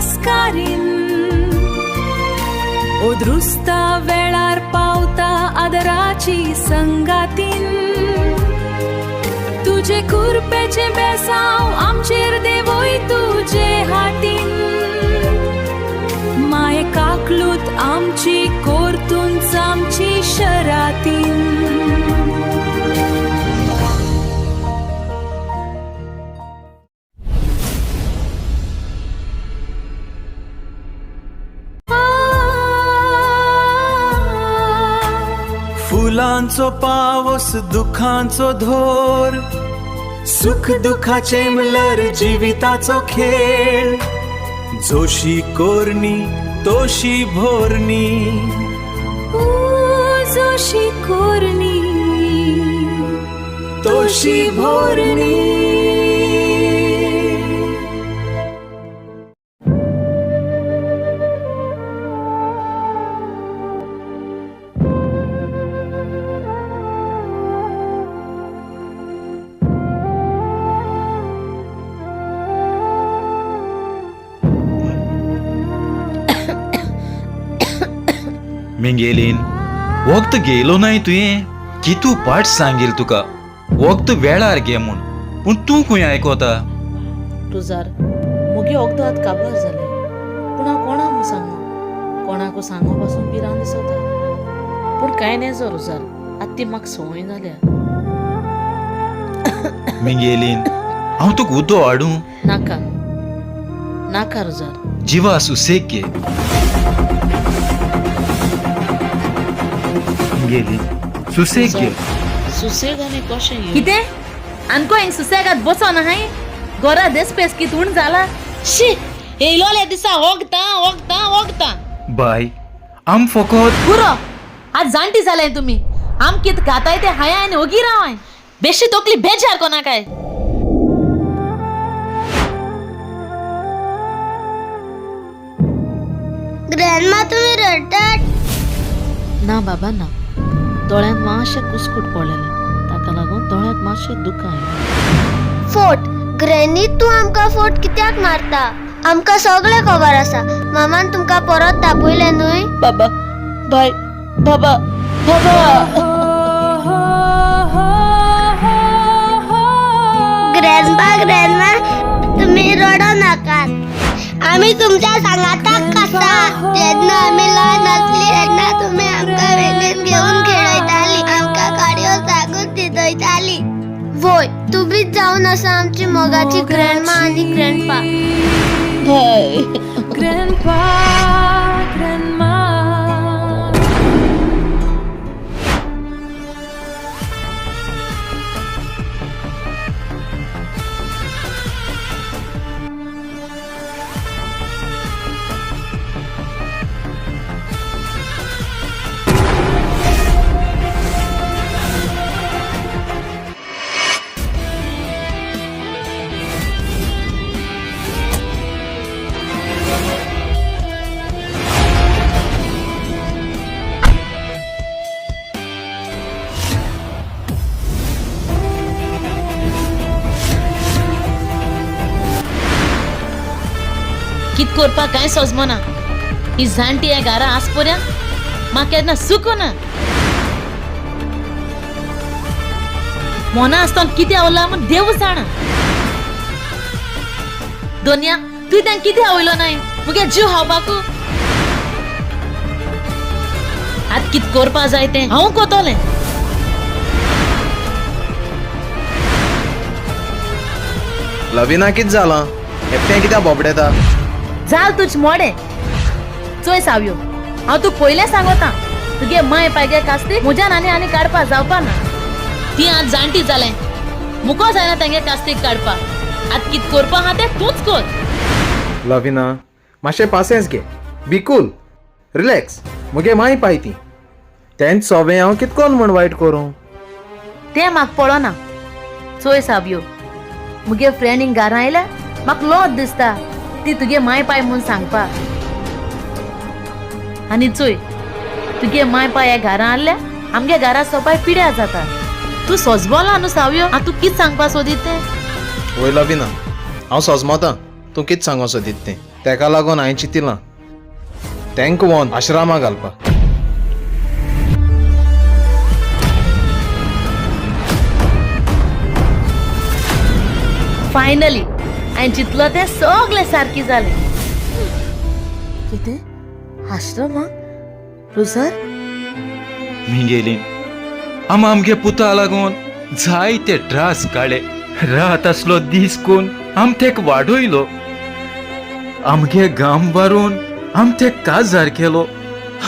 आस्कारीन ओद्रुस्ता वेळार पावता आदराची संगातीन तुझे कुरपेचे बेसांव आमचेर देवोय तुझे हातीन माये काकलूत आमची कोर्तून आमची शरातीन फुलांचो पावस दुखांचो धोर सुख दुखाचे मलर जिविताचो खेळ जोशी कोरणी तोशी भोरणी जोशी कोरणी तोशी भोरणी मिंगेलीन वक्त गेलो नाही तुवें कितू पाठ सांगेल तुका वक्त वेळार गे म्हूण पूण तूं खंय आयकोता तुजार मुगे वखद आत काबार जाले पूण हांव कोणाक सांगू कोणाक सांगो पासून पिरान दिसता पूण कांय नाही जो रुजार आत ती म्हाका संवय जाल्या मिंगेलीन हांव तुका उदो हाडूं नाका नाका रुजार जिवा सुसेग घे मिंगेलीन सुसेग घे सुसेग आनी कशें येवं? कितें आनको हिंग सुसेगात बसोन हाय गोरा देसपेस कित उण जाला शी येयलोले दिसा वखदा बाय आम फकत पुरो आज जाणटी जालाय तुम्ही आम कित खाताय ते हाय आनी ओगी रावाय बेशी तोकली बेजार कोना काय ग्रॅन्डमा तुम्ही रडटात ना बाबा ना दोळ्यांत मातशें कुसकूट पडलेलें ताका लागून दोळ्यांत मातशें दुखां फोट ग्रॅनी तू आमका फोट कित्याक मारता आमका सगळे खबर आसा मामान तुमका परत दाखयले न्हय बाबा बाय बाबा बाबा ग्रॅन्डमा तुम्ही रडो नाकात आम्ही तुमच्या सांगाताक आसा जेन्ना आम्ही ल्हान आसली तेन्ना तुम्ही आमका वेगळीन घेऊन खेळयताली आमका गाडयो सांगून दितयताली वय तुम्हीच जावन आसा आमची मोगाची ग्रॅन्डमा आनी ग्रॅन्डपा बाय ग्रॅन्डपा ग्रॅन्डमा कित करपाक कांय सोजमना ही जाणटी ह्या घरा आसपर्या म्हाका केन्ना सुको ना मोना आसतना कितें आवडला म्हण देव जाणा दोनिया तूं तांकां कितें आवयलो नाय मुगे जीव हावपाकू आतां कित करपा जाय तें हांव कोतोलें लविना कित जाला एकटें कित्याक बोबडेता जाल तुझ मोडे चोय सावयो हांव तूं पयलें सांगोता तुगे माय पायगे कास्ती म्हज्यान आनी काडपा जावपा ना ती आज जाणटी जालें मुको जायना तेंगे कास्तीक काडपा आतां कित करपा आहा तें तूंच कर लविना मातशें पासेंस घे बी कूल रिलॅक्स मुगे माय पाय ती तेंच सोबें हांव कितकोन म्हण वायट करूं तें म्हाका पडोना चोय सावयो मुगे फ्रेंडींग घरा आयल्या म्हाका लॉज दिसता ती तुगे माय पाय म्हूण सांगपा आनी चोय तुगे माय पाय ह्या घरा हाडल्या आमगे घरा सोपाय पिड्या जाता तूं सोजबोला न्हू सावयो तूं कित सांगपा सोदीत तें वय लविना हांव सोजमोता तूं कित सांगो सोदीत तें तेका लागून हांवें चिंतिलां तांकां व्होन आश्रामा घालपाक. फायनली हांवें चिंतलो तें सगळें सारकें जालें. कितें आश्रमा रुजार मिंगेलीन आमगे पुता लागून जायते त्रास काडले. रात असलो दीस कोण तेक वाडयलो. आमगे गाम व्हरून तेक काजार केलो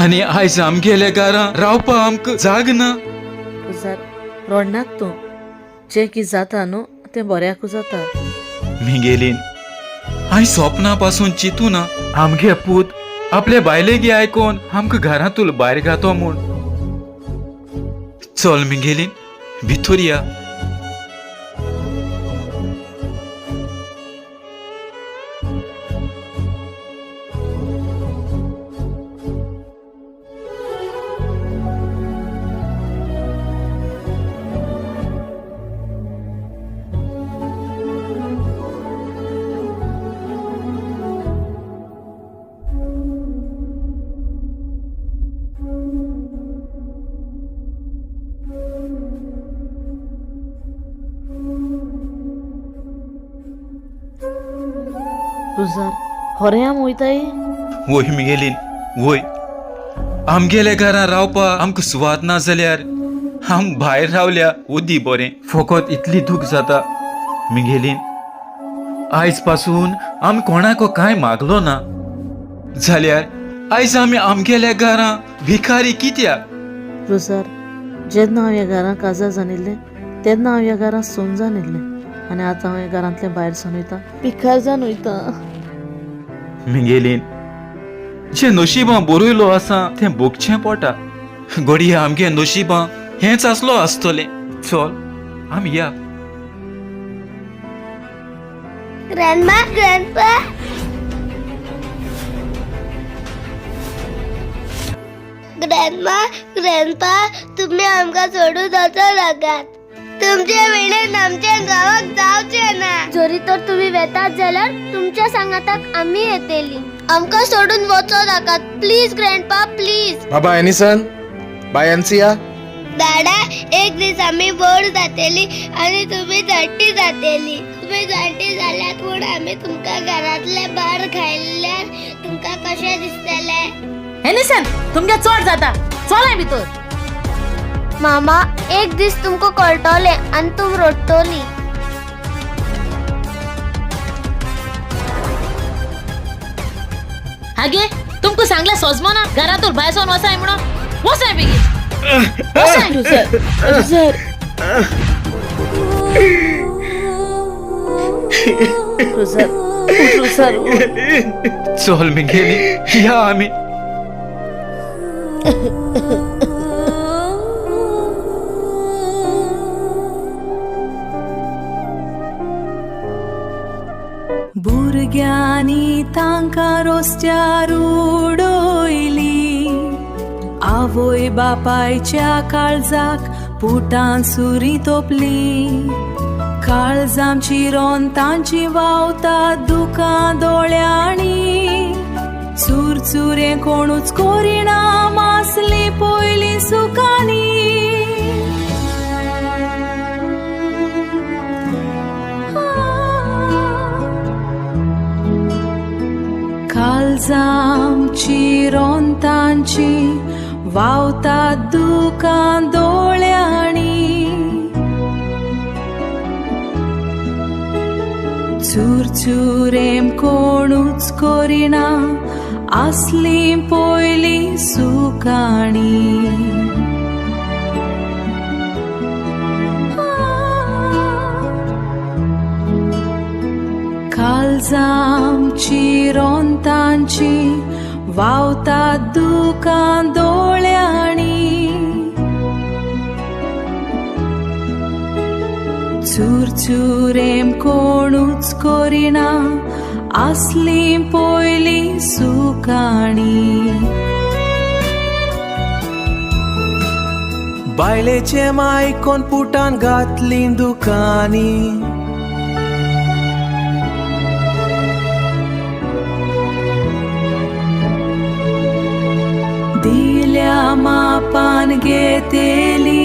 आनी आयज आमगेले घरां रावपा आमकां जाग ना. रुजार रोडनाक तूं. जें कितें जाता न्हू तें बऱ्याकू जाता. मिंगेलीन हांवें सपना पासून चिंतूना आमगे पूत आपले बायलेगी आयकोन आमकां घरांतून भायर घातो म्हूण. चल मिंगेलीन भितूर या. रुजार होऱ्यां वयताय. वय मिंगेलीन वय. आमगेले घरां रावपा आमकां सुवात ना जाल्यार भायर रावल्या उदी बरें. फकत इतली दूख जाता मिंगेलीन. आयज पासून कोणाको कांय मागलो ना जाल्यार आयज आमगेल्या घरां भिकारी कित्याक. रुजार जेन्ना हांव ह्या घरां काजार जाणिल्लें तेन्ना हांव ह्या घरां सोन जाणिल्लें आनी आतां हांव ह्या घरांतलें भायर सोन वयता भिकार जावन वयता. मिंगेलीन जे नशिबां बरयलो आसा तें भोगचें पडटा. घडये आमगे नशिबां हेंच आसलो आसतलें. चल आमी या. ग्रॅन्डमा ग्रॅन्डपा ग्रॅन्डमा ग्रॅन्डपा तुम्ही आमकां सोडून वचो नाकात. तुमच्या वेळेन आमच्या गावाक जावचे ना. जरी तर तुम्ही वेतात जाल्यार तुमच्या सांगाताक आम्ही येतेली. आमकां सोडून वचो नाकात प्लीज ग्रॅन्डपा प्लीज. बाबा एनिसन बाय एनसिया. दादा एक दीस आम्ही बोर जातेली आणि तुम्ही जाट्टी जातेली. तुम्ही जाट्टी जाल्यात म्हूण आम्ही तुमका घरातले भायर खायल्यार तुमका कशें दिसतले. एनिसन तुमगे चोट जाता. चोलाय भितर. मामा एक दीस तुमको कळटले आणि तुम रडटली. हागे तुमको सांगला सोजमो ना घरातून भायर सोन वसाय म्हणून. वसाय बेगीन वसाय. रुजार रुजार रुजार रुजार चल मिंगेलीन या आमी. भुरग्यांनी तांकां रोस्त्यार उडोयली. आवय बापायच्या काळजाक पुटान सुरी तोपली. काळजामची रोंतांची वावता दुकां दोळ्यांनी. चुरचुरे कोणूच कोरिना मासली पयली सुखानी. काळजामची रोंतांची वावता दुकां दोळ्यांनी. चुरचुरेम कोणूच कोरिना असली पयली सुखाणी. काळजामची रोंतांची वावता दुकां दोळ्यांनी. चुरचुरेम कोणूच कोरिना असली पयली सुखाणी. बायलेचे माय कोण पुटान घातली दुकानी. पान घेतेली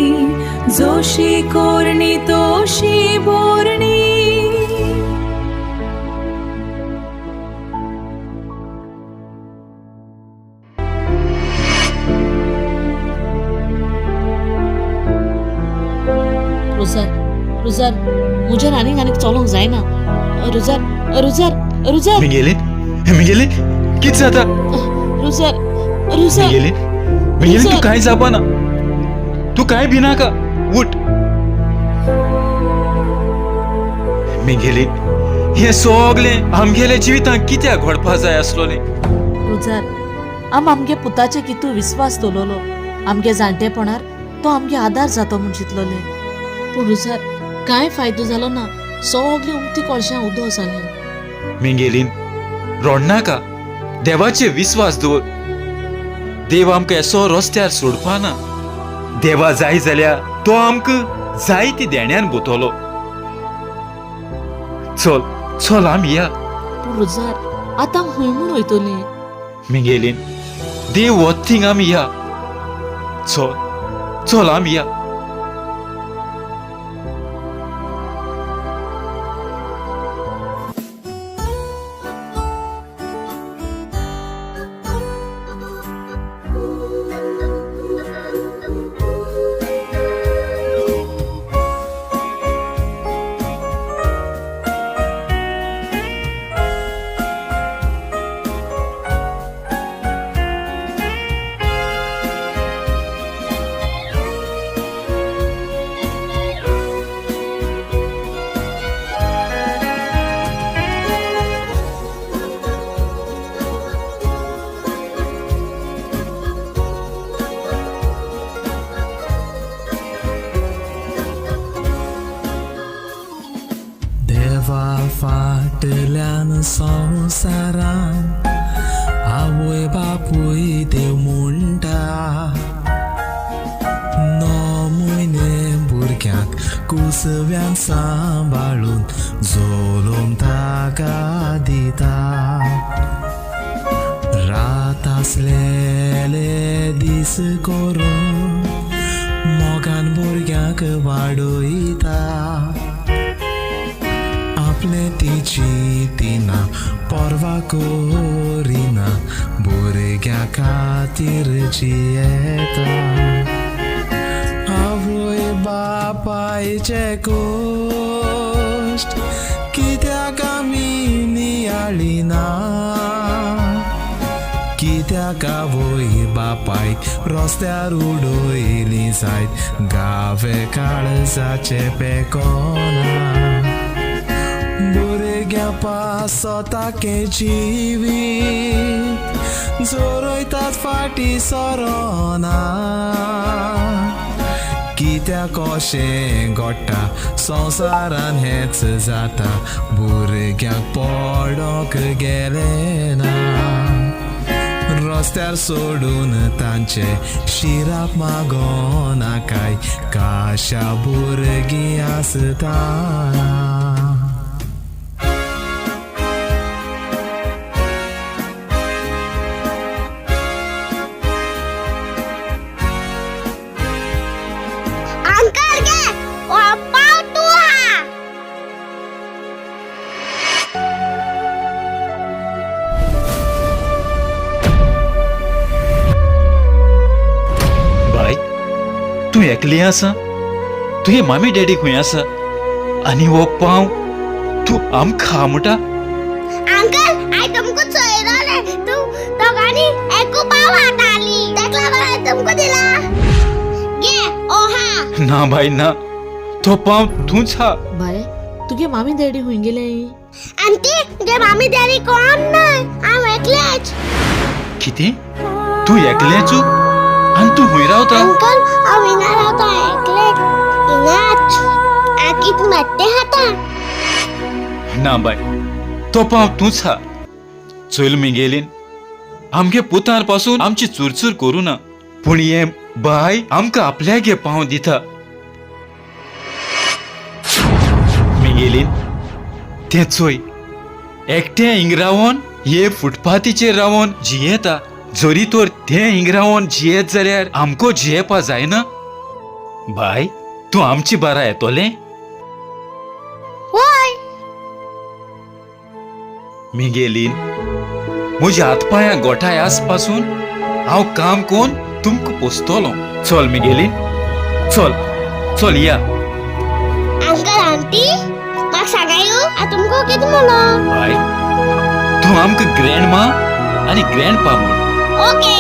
जोशी कोरणी तोशी बोरणी रुजार म्हज्या रानीक आनीक चलोंक जायना रुजार मिगेलीन कित जाता मिगेलीन तू कांय जावपाना तू कांय भिनाका उठ मिगेलीन हे सगळें आमगेल्या जिवितांत कित्याक घडपा जाय आसलोलें रुजार आमगे पुताचे कितू विस्वास दवरलो आमगे जाणटेपणार तो आमगे आदार जातो म्हूण चिंतलोले पूण रुजार कांय फायदो जालो ना सगळीं उमती कळशां उदो जालीं मिगेलीन रोडनाका देवाचे विश्वास दवर देव आमकां असो रस्त्यार सोडपाना देवा जाय जाल्यार तो आमकां जाय ती देण्यान बोतलो चल आमी या पूण रुजार आतां हूंय म्हूण वयतलीं मिगेलीन देव वत्तींग आमी या चल आमी या देवा फाटल्यान संवसारान आवय बापूय देव म्हणटा नो म्हयने भुरग्यांक कुसव्यान सांबाळून जोलोम ताका दिता रात आसलेले दीस करून मोगान भुरग्यांक वाडयता आपले तिची तिना परवा कोरिना भुरग्या खातीर जियेता आवय बापायचे कोश्ट कित्याक आमी नियाळिना कित्याक आवय बापाय रस्त्यार उडयली जायत गावे काळजाचे पेकोना भुरग्या पासताके जिवीत जोरयतात फाटी सरोना कित्याक अशें घडटा संवसारान हेच जाता भुरग्यांक पडोंक गेले ना रस्त्यार सोडून तांचे शिराप मागोना काय काशा भुरगीं आसतना तू एकली आसा तुझे मामी डॅडी खंय आसा आनी हो पाव तू आम खा म्हणटा अंकल आई तुमको चोयलोले तू दोगांनी एकू पाव हाताली तेका लागून तुमको दिला घे ओहा ना भाई ना तो पाव तूच खा बाय तुगे मामी डॅडी खंय गेले आंटी तुगे मामी डॅडी कोण ना हांव एकलेच कितें तू एकलेच आनी तू खंय रावता अंकल हांव हिंगा रावता एकलेच हिंगाच आकीत मत्ते हाता ना बाय तो पाव तूच खा चल मिगेलीन आमगे पुतार पासून आमची चुरचूर करू ना पूण हे बाय आमकां आपल्यागे पाव दिता मिगेलीन ते चोय एकटे हिंग रावोन हे फुटपाथीचेर रावोन जियेता जोरी तर ते हिंगरावून जियेत जाल्यार आमको जियेपा जायना. बाय, तू आमची बारा येतोले. होय. मिगेलीन, म्हज्या हातपाया गोठाय आसपासून हांव काम कोन तुमकां पोसतलो. चल मिगेलीन, चल चल या. अंकल आंटी म्हाका सांगायो आ तुमको कितें म्हणून. बाय, तू आमकां ग्रँडमा आनी ग्रँडपा म्हण. ओके.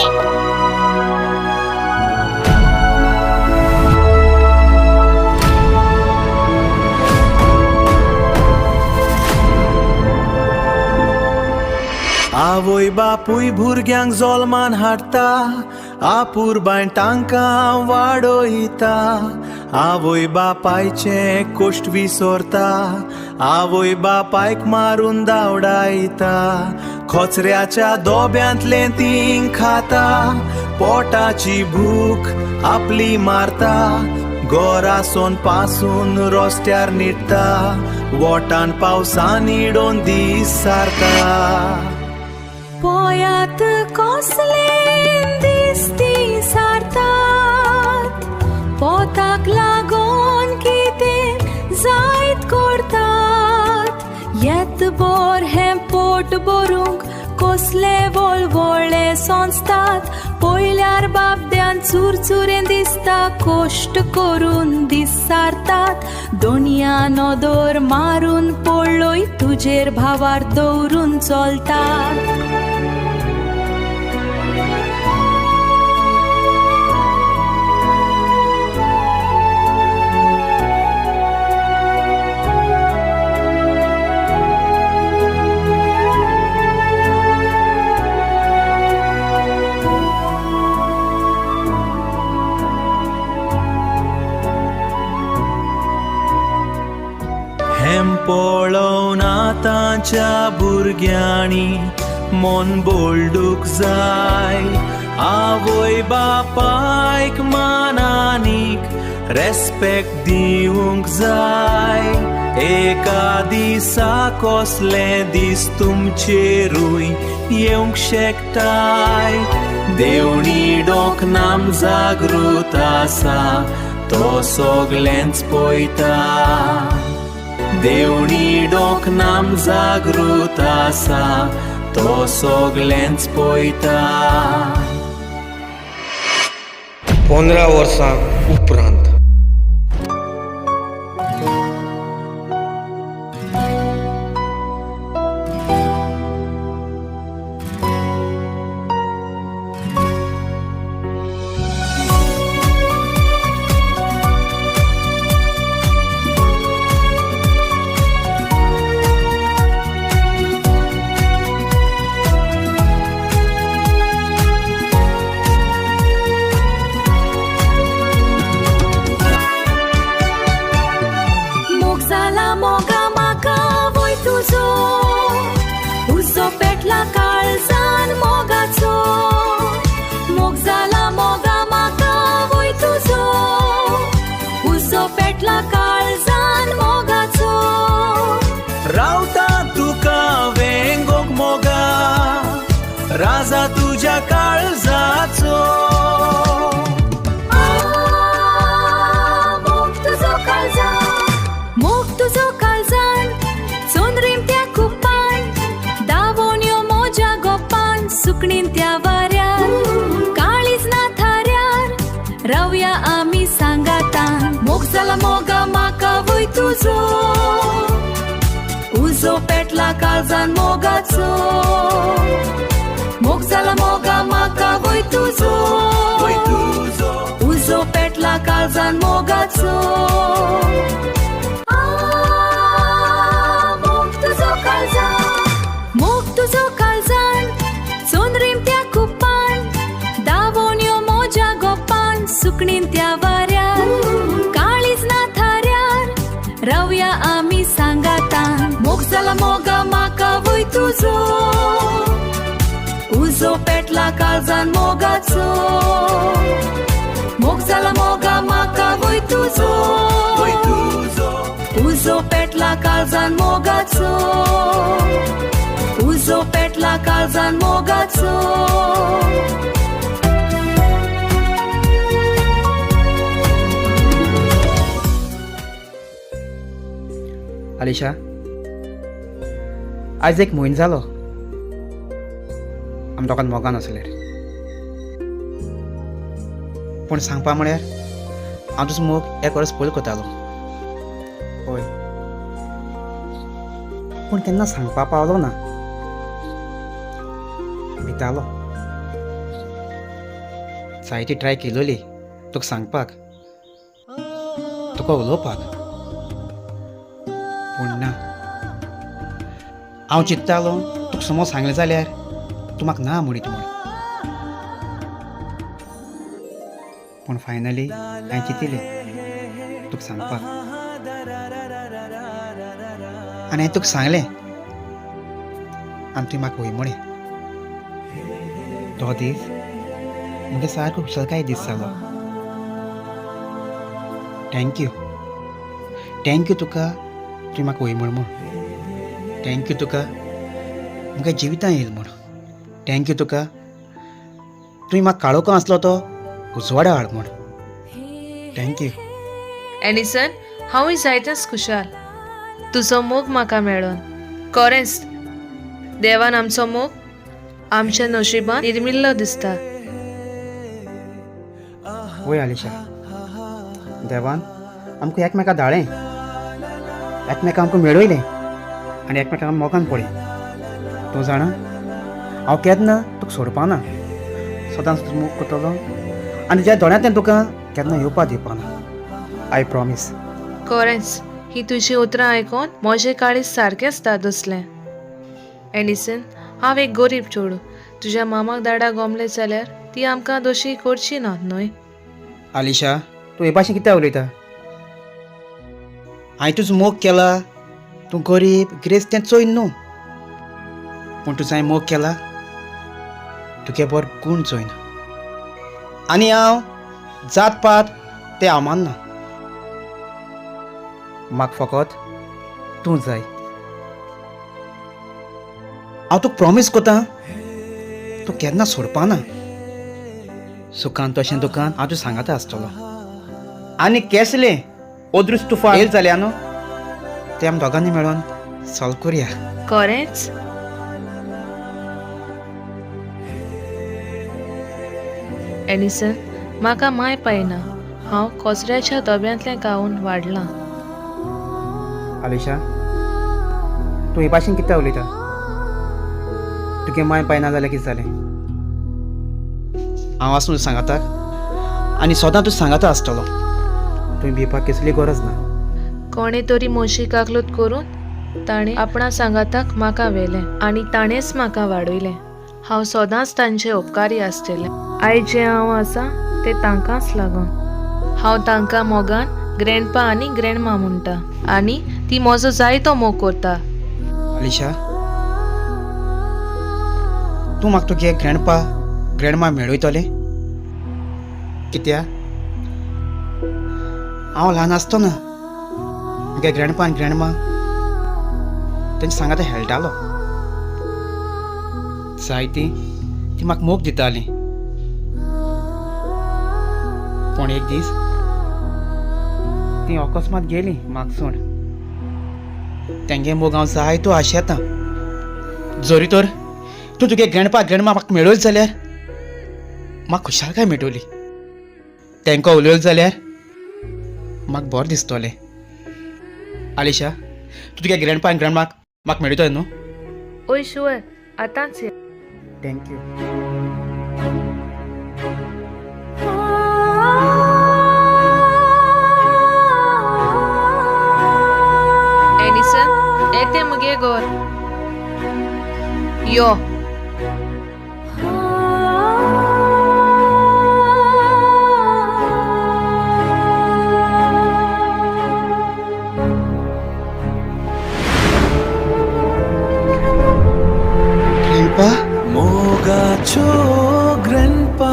आवय बापूय भुरग्यांक जल्मान हाडटा, आपूर बाय तांकां वाडयता. आवय बापायचे कोश्ट विसरता, आवय बापायक मारून धांवडायता. खोचऱ्याच्या दोब्यांतले तीं खाता, पोटाची भूक आपली मारता. घोरासोन पासून रस्त्यार न्हिदता, वोटान पावसान इडोन दीस सारता. पोयात कसले दिसती सारतात, पोताक लागून कितें जायत करतात. येत बोर हें पोट भरूंक कसले वळवळ्ळे संस्तात. पयल्यार बाबड्यान चुरचुरें दिसता, कश्ट करून दीस सारतात. दोनया नदर मारून पडलोय तुजेर भावार दवरून चलतात. हेम पळोवन आतांच्या भुरग्यांनी मन बोल्डूक जाय. आवय बापायक मानानीक रेस्पेक्ट दिवंक जाय. एका दिसा कसले दीस तुमचेरूय येवंक शकताय. देवणी डोक नाम जागृत आसा, तो सगळ्यांच पळयता. देवणी डोक नाम जागृत आसा, तो सगळ्यांच पळयता. 15 वर्सां उपरांत उजो पेटला काळजान मोगाचो. मोग जाला मोगा म्हाका वय तुजो, उजो पेटला काळजान मोगाचो. रावता तुका वेंगोक मोगा, राजा तुज्या काळजाचो. मोग तुजो काळजान, मोग तुजो काळजान. सोनरीम त्या कुपान, दावोन्यो मोज्या गोपान. सुकणीन त्या वाऱ्यार, काळीज ना थाऱ्यार. रावया आमी सांगातान. मोग जाला मोगा म्हाका वय तुजो, उजो पेटला काळजान मोगाचो. मोग जाला मोगा म्हाका वय तुजो, उजो पेटला काळजान मोगाचो. मोग तुजो काळजान, सोनरीम त्या कुपान. दावोन्यो मोज्या गोपान. सुकणीन त्या वाऱ्यार, काळीज ना थाऱ्यार. रावया आमी सांगातान. मोग जाला मोगा म्हाका वय तुजो, उजो पेटला काळजान मोगाचो. मोग जाला मोगा म्हाका वय तुजो, उजो पेटला काळजान मोगाचो. उजो पेटला काळजान काळजान मोगाचो आलिशा आज एक म्हयनो जालो आमी दोगांन मोगान आसले पूण सांगपा म्हळ्यार हांव तुजो मोग एक वर्स पयलीं करतालो हय पूण केन्ना सांगपा पावलो ना भितालो जायती ट्राय केलोली तुका सांगपाक तुका उलोवपाक पूण ना हांव चिंत्तालो तुका समोर सांगलें जाल्यार तूं म्हाका ना म्हणीत म्हूण पूण फायनली हांवें चिंतिल्लें तुका सांगपाक आनी हांवें तुका सांगलें आनी तुवें म्हाका हय म्हळें तो दीस म्हणजे सारको खुशालकाय दीस जालो थँक्यू तुका तुवें म्हाका हय म्हण थँक्यू तुका म्हाका जिवितां येयल म्हूण थँक्यू तुका तुवें म्हाका काळोखो आसलो तो उजवाडा हाड म्हूण थँक्यू एनिसन हांवूय जायतेंच खुशाल तुजो मोग म्हाका मेळोन खरेंच देवान आमचो मोग आमच्या नशिबान निर्मिल्लो दिसता वय आलिशा देवान आमकां एकमेका धाडलें एकमेका आमकां मेळयलें आनी एकमेकांक मोगान पळय तूं जाणा हांव केन्ना तुका सोडपा ना सदांच तुजो मोग करतलो आनी ज्या दोळ्यांतल्यान तुका केन्ना येवपा दिवपाना आय प्रॉमीस खरेंच ही तुजी उतरां आयकून म्हजें काळीज सारकेंच दादसलें एनिसन हांव एक गरीब चेडूं तुज्या मामाक दाडा गोमलें जाल्यार ती आमकां दोशी करची ना न्हय आलिशा तूं हे भाशेन कित्याक उलयता हांवें तुजो मोग केला तूं गरीब गिरेस्त तें चोयन न्हू पूण तुजो हांवें मोग केला तुगे बरो गूण चोयन आनी हांव जात पात तें हांव मानना म्हाका फकत तूं जाय हांव तुका प्रॉमीस कोता तूं केन्ना सोडपा ना सुखान तशें दुखान हांव तुजें सांगाता आसतलो आनी केसलें ओद्रूच तुफान येल जाल्या न्हू तें आमी दोगांनी मेळोन सॉल्व करुया खरेंच एनिसन म्हाका माय पायना हांव कोचऱ्याच्या दोब्यांतलें गावून वाडलां आलिशा तूं हे भाशेन कित्याक उलयता तुगे माय पायना जाल्यार कितें जालें हांव आसूं सांगाताक आनी सदां तूं सांगाता आसतलो तुवें भिवपाक कसली गरज ना कोणे तरी मोशी काकलूत करून ताणें आपणा सांगाताक म्हाका व्हेलें आनी ताणेंच म्हाका वाडयलें हांव सदांच तांचें उपकारी आसतलें आयज जें हांव आसा तें तांकांच लागून हांव तांकां मोगान ग्रँडपा आनी ग्रँडमा म्हणटा आनी ती म्हजो जायतो मोग करता आलिशा तूं म्हाका तुगे ग्रँडपा ग्रँडमा मेळयतलें कित्याक हांव ल्हान आसतना म्हगे ग्रँडपा आनी ग्रँडमा तेंचे सांगाता खेळटालो जायती ती म्हाका मोग दिताली पूण एक दीस ती अकस्मात गेली म्हाका सोड तेंगे मोग हांव जायतो आशेतां जरी तर तूं तुगे ग्रँडपा ग्रँडमा म्हाका मेळयत जाल्यार म्हाका खुशालकाय मेळटली तेंका उलयत जाल्यार म्हाका बरें दिसतलें आलिशा तूं तुगे ग्रँडपा आनी ग्रँडमाक म्हाका मेळयतलें न्हू ओय शुअर आतांच ये थँक्यू एनिसन येते मुगे गोर यो ग्रँडपा मोगाचो ग्रँडपा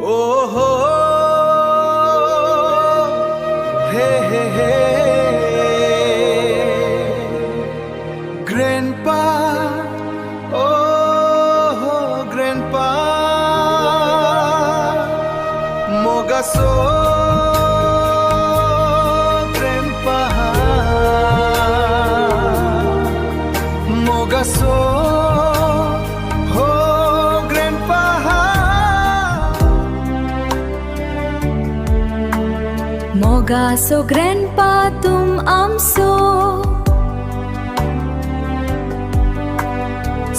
ओ हो हे हे हे ग्रँड मोगासो ग्रैंडपा तुम आमसो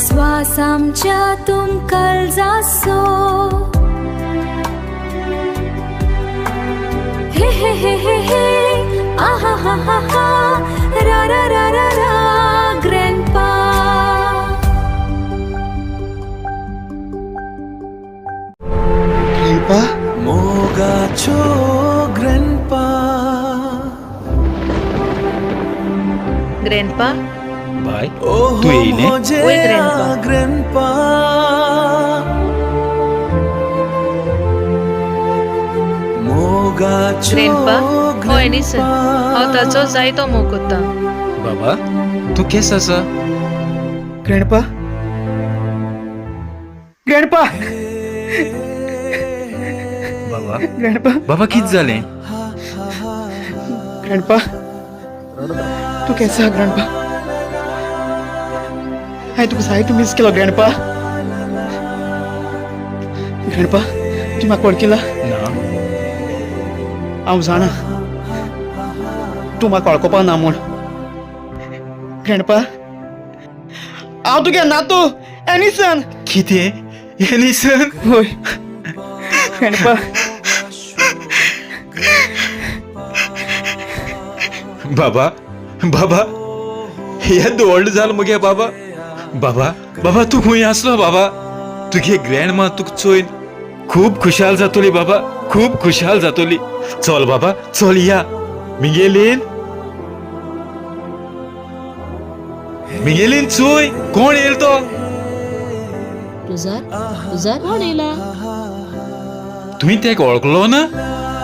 श्वास आमच्या तुम काळजासो हे हे हे हे हे आहा हा हा हा रा रा रा रा रा ग्रैंडपा ग्रँडपा मोगाचो ग्रँडपा ग्रँडपा बाय ओहो तू येईले म्हजे ओय ग्रँडपा. ग्रँडपा मोगाचो ग्रँडपा हो एनिसन हांव ताचो जायतो मोग कोत्ता. बाबा तू केस आसा ग्रँडपा ग्रँडपा बाबा ग्रँडपा बाबा कित जालें ग्रँडपा तू केसा आहा ग्रँडपा हांवें तुका जायतो मिस केलो ग्रँडपा ग्रँडपा तूं म्हाका वळखिला ना हांव जाणा तूं म्हाका वळखुपा ना म्हूण ग्रँडपा हांव तुगे नातू एनिसन कितें एनिसन होय ग्रँडपा बाबा बाबा हे व्हडलो जाल मगे बाबा बाबा बाबा तू खंय आसलो बाबा तुगे ग्रँडमा तुका चोयन खूब खुशाल जातली बाबा खूब खुशाल जातली चल बाबा चल या मिगेलीन चोय कोण येल तो रुजार कोण येला तुवें तेका वळखलो ना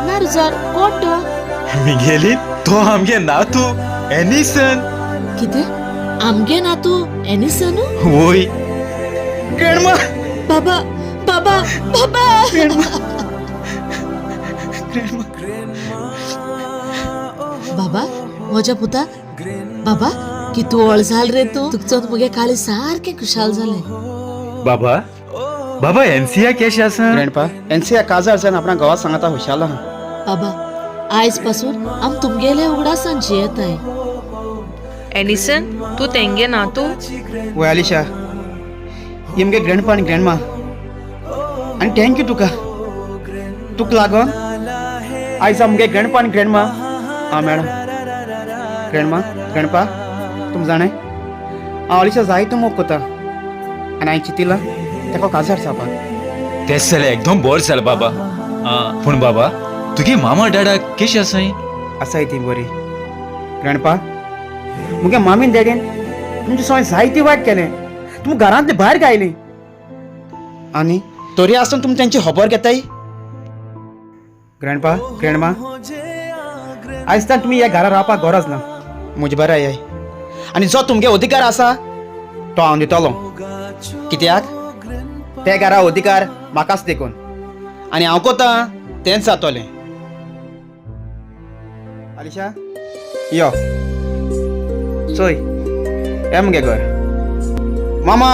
ना रुजार कोण तो मिगेलीन तो आमगे नातू एनिसन कितें आमगे नातू एनिसन वोय ग्रँडमा बाबा बाबा बाबा बाबा म्हज्या पुता बाबा कितू वळ जाल रे तू तुका मुगे काळी सारखे खुशाल जाले बाबा बाबा एनसीया केश आसा ग्रँडपा एनसीया काजार जावन आपणा गांवांत सांगाता हुशाल आहा बाबा आयज पासून आम तुमगेले उगडासान जियेताय एनिसन तू तेंगे नातू वय अलिशा ही मगे ग्रँडपा आनी ग्रँडमा आनी थँक्यू तुका लागून आयज आमगे ग्रँडपा आनी ग्रँडमा आं मॅडम ग्रँडपा तुम जाणें हांव अलिशा जायतो मोग कोता आनी हांवें चिंतिलां तेका काजार जावपाक तेच जाल्यार एकदम बोर जाला बाबा पूण बाबा तुगे मामा डाडा केश आसाय आसाय ती बरी ग्रँडपा मुगे मामीन डॅडीन तुमचे सोय जायती वायट केलें तुमी घरांतली भायर गायली आनी तरी आसून तुमी तेंची खबर घेताय ग्रँडपा ग्रँडमा आयज तान तुमी ह्या घरा रावपाक गरज ना म्हजे बरें आय आनी जो तुमगे अधिकार आसा तो हांव दितलो कित्याक ते घरा अधिकार म्हाकाच देखून आनी हांव कोता तेंच जातोलें अलिशा यो चोय हे मगे घर मामा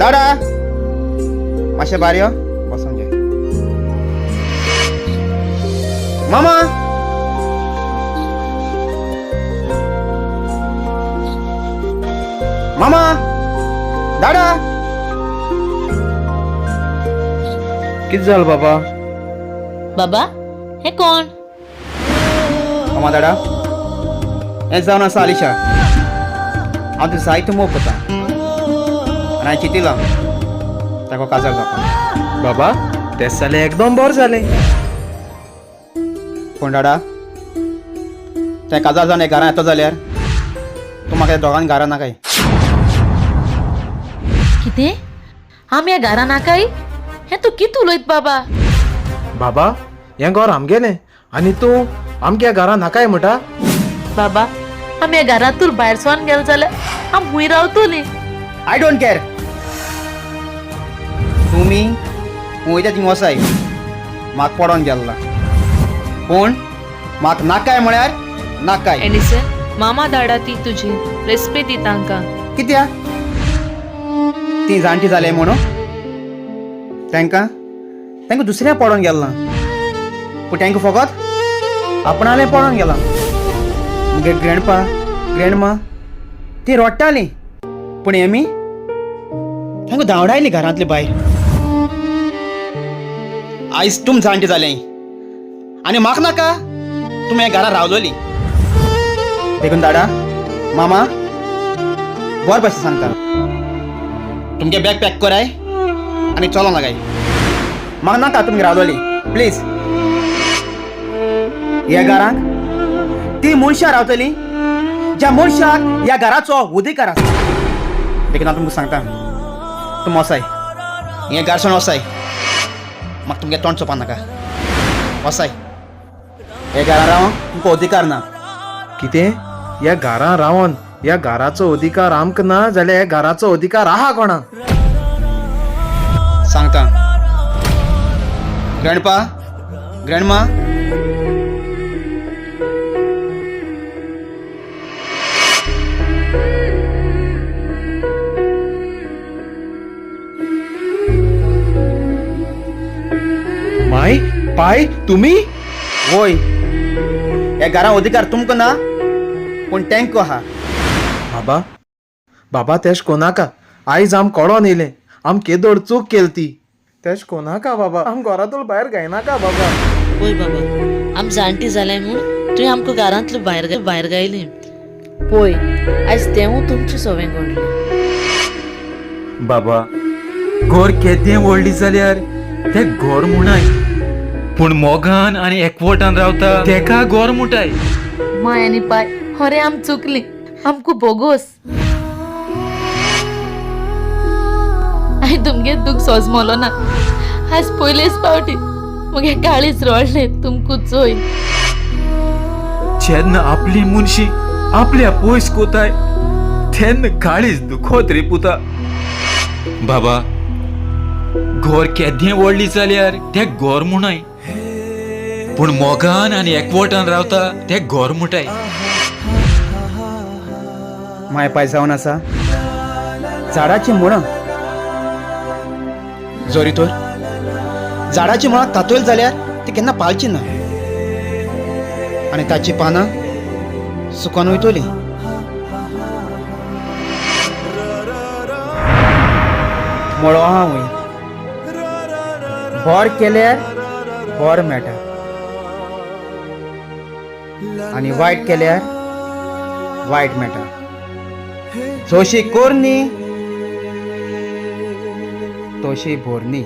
दाडा मातशें भायर यो बसून घे मामा मामा दाडा कितें जालें बाबा बाबा हे कोण मामा दाडा हें जावन आसा अलिशा हांव तुका जायतो मोग कोता आनी हांवें चिंतिलां ताका काजार जावपाक बाबा तेच जालें एकदम बोर जालें पूण दाडा तें काजार जावन घरां येता जाल्यार तूं म्हाका दोगांनी घरां नाकाय कितें आमी ह्या घरा नाकाय हे तू कित उलयत बाबा बाबा हें घर आमगेलें आनी तूं आमगे घरा नाकाय म्हणटा बाबा आमी ह्या घरांतून भायर सोन गेले जाल्यार आम हुंय रावतली आय डोंट केअर तुमी वयता थिंग वसाय म्हाका पडोन गेल्ला पूण म्हाका नाकाय म्हळ्यार नाकाय एनिसन मामा धाडा ती तुजी रेस्पेद दी तांकां कित्याक ती जाणटी जाले म्हणून तांकां दुसऱ्या पडोन गेल्ला पूण तांकां फकत आपणाले पळोवन गेला मुगे ग्रँडपा ग्रँडमा ती रोडटाली पूण एमी तांकां धांवडायली घरांतले भायर आयज तुम जाणटी जालें आनी म्हाका नाका तुमी ह्या घरा रावलोली देखून दाडा मामा बरें भशेन सांगता तुमगे बॅग पॅक कराय आनी चलो लागाय म्हाका नाका तुमी रावलोली प्लीज ह्या घरांत ती मनशां रावतली ज्या मनशाक ह्या घराचो अधिकार आसा देखून हांव तुमकां सांगता तुमी वसाय हें घर सोडून वसाय म्हाका तुमगे तोंड चोपा नाका वसाय हे घरा रावंक तुमकां अधिकार ना कितें ह्या घरां रावन ह्या घराचो अधिकार आमकां ना जाल्यार ह्या घराचो अधिकार आहा कोणाक सांगता ग्रँडपा ग्रँडमा माय पाय तुम्ही वोय ह्या घरा अधिकार तुमकां ना पूण तेंको आहा बाबा बाबा तेश कोनाका आयज आम कळोन येयलें आम केदोड चूक केली ती तेश कोनाका बाबा आम घरातून भायर गायनाका बाबा पळय बाबा आम जाणटी जाल्याय म्हूण तुवें आमकां घरांतले भायर गायली पळय आयज तेवूय तुमची सवय घडली बाबा घर केदें व्हडली जाल्यार ते घर म्हणाय पूण मोगान आनी एकवटान रावता तेका घर मुटाय माय आनी पाय अरे आम चुकली आमकां बोगोस हांवें तुमगे दूख सोजमोलो ना आज पयलेच पावटी मुगे काळीच रोडले तुमकां चोय जेन्ना आपली मुनशी आपल्या पयस कोताय तेन्ना काळीच दुखोत रे पुता बाबा घर केदें व्हडली जाल्यार ते घर म्हणाय पूण मोगान आनी एकवटान रावता ते घर मुटाय माय पाय जावन आसा झाडाची मुळां जोरी तर झाडाची मुळां तातोयल जाल्यार ती केन्ना पालची ना आनी ताची पानां सुकोन वयतली मळो आहा वय बोर केल्यार बोर मेळटा आनी वायट केल्यार वायट मेळटा जशी कोरनी तशी भोरनी